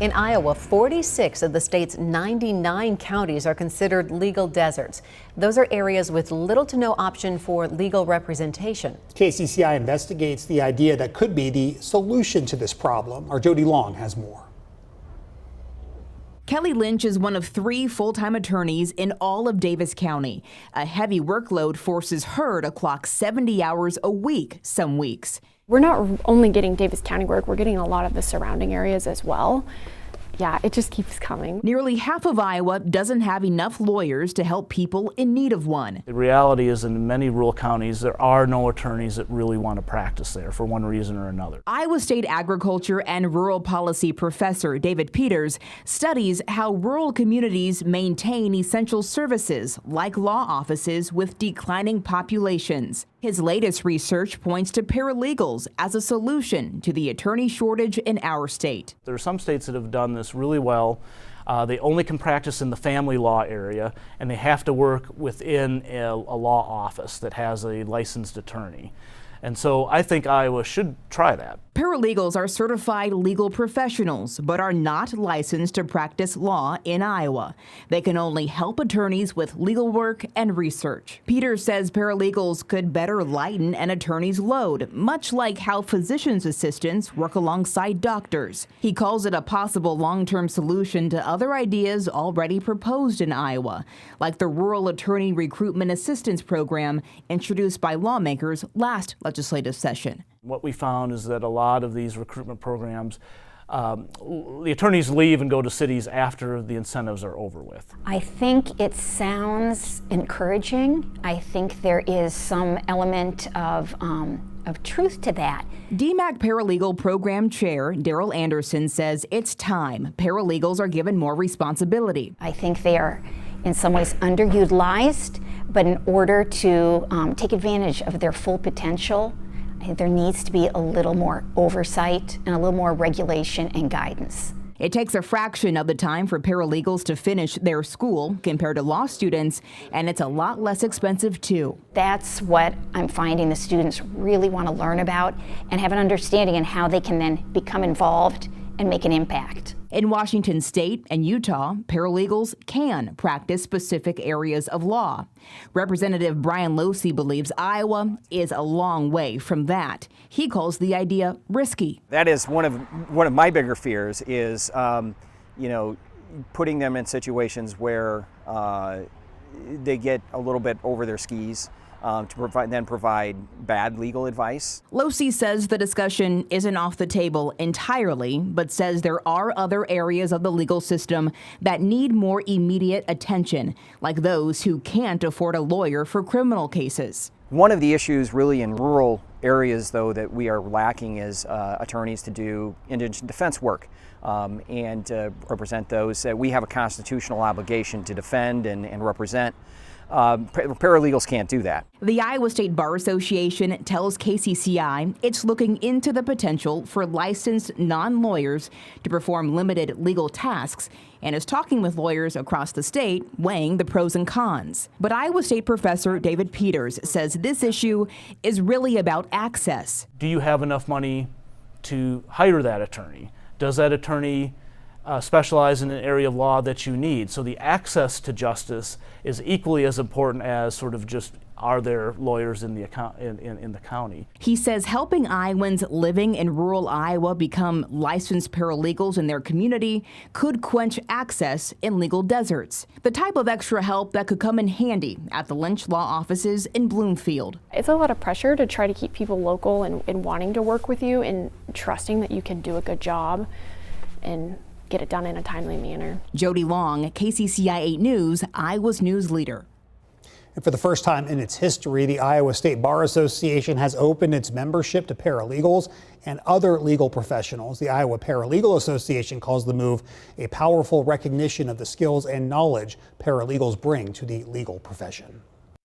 In Iowa, 46 of the state's 99 counties are considered legal deserts. Those are areas with little to no option for legal representation. KCCI investigates the idea that could be the solution to this problem. Our Jody Long has more. Kelly Lynch is one of 3 full-time attorneys in all of Davis County. A heavy workload forces her to clock 70 hours a week some weeks. We're not only getting Davis County work, we're getting a lot of the surrounding areas as well. Yeah, it just keeps coming. Nearly half of Iowa doesn't have enough lawyers to help people in need of one. The reality is in many rural counties, there are no attorneys that really want to practice there for one reason or another. Iowa State agriculture and rural policy professor David Peters studies how rural communities maintain essential services like law offices with declining populations. His latest research points to paralegals as a solution to the attorney shortage in our state. There are some states that have done this really well. They only can practice in the family law area, and they have to work within a law office that has a licensed attorney. And so I think Iowa should try that. Paralegals are certified legal professionals, but are not licensed to practice law in Iowa. They can only help attorneys with legal work and research. Peters says paralegals could better lighten an attorney's load, much like how physician's assistants work alongside doctors. He calls it a possible long-term solution to other ideas already proposed in Iowa, like the Rural Attorney Recruitment Assistance Program introduced by lawmakers last legislative session. What we found is that a lot of these recruitment programs, the attorneys leave and go to cities after the incentives are over with. I think it sounds encouraging. I think there is some element of truth to that. DMACC Paralegal Program Chair Daryl Anderson says it's time paralegals are given more responsibility. I think they are in some ways underutilized, but in order to take advantage of their full potential, I think there needs to be a little more oversight and a little more regulation and guidance. It takes a fraction of the time for paralegals to finish their school compared to law students, and it's a lot less expensive too. That's what I'm finding the students really want to learn about and have an understanding in how they can then become involved and make an impact. In Washington State and Utah, paralegals can practice specific areas of law. Representative Brian Losey believes Iowa is a long way from that. He calls the idea risky. That is one of my bigger fears is, putting them in situations where they get a little bit over their skis. To provide bad legal advice. Losey says the discussion isn't off the table entirely, but says there are other areas of the legal system that need more immediate attention, like those who can't afford a lawyer for criminal cases. One of the issues really in rural areas, though, that we are lacking is attorneys to do indigent defense work and represent those. We have a constitutional obligation to defend and represent. Paralegals can't do that. The Iowa State Bar Association tells KCCI it's looking into the potential for licensed non-lawyers to perform limited legal tasks and is talking with lawyers across the state, weighing the pros and cons. But Iowa State professor David Peters says this issue is really about access. Do you have enough money to hire that attorney? Does that attorney specialize in an area of law that you need? So the access to justice is equally as important as sort of just are there lawyers in the county. He says helping Iowans living in rural Iowa become licensed paralegals in their community could quench access in legal deserts, the type of extra help that could come in handy at the Lynch Law offices in Bloomfield. It's a lot of pressure to try to keep people local and wanting to work with you and trusting that you can do a good job and get it done in a timely manner. Jody Long, KCCI 8 News, Iowa's news leader. And for the first time in its history, the Iowa State Bar Association has opened its membership to paralegals and other legal professionals. The Iowa Paralegal Association calls the move a powerful recognition of the skills and knowledge paralegals bring to the legal profession.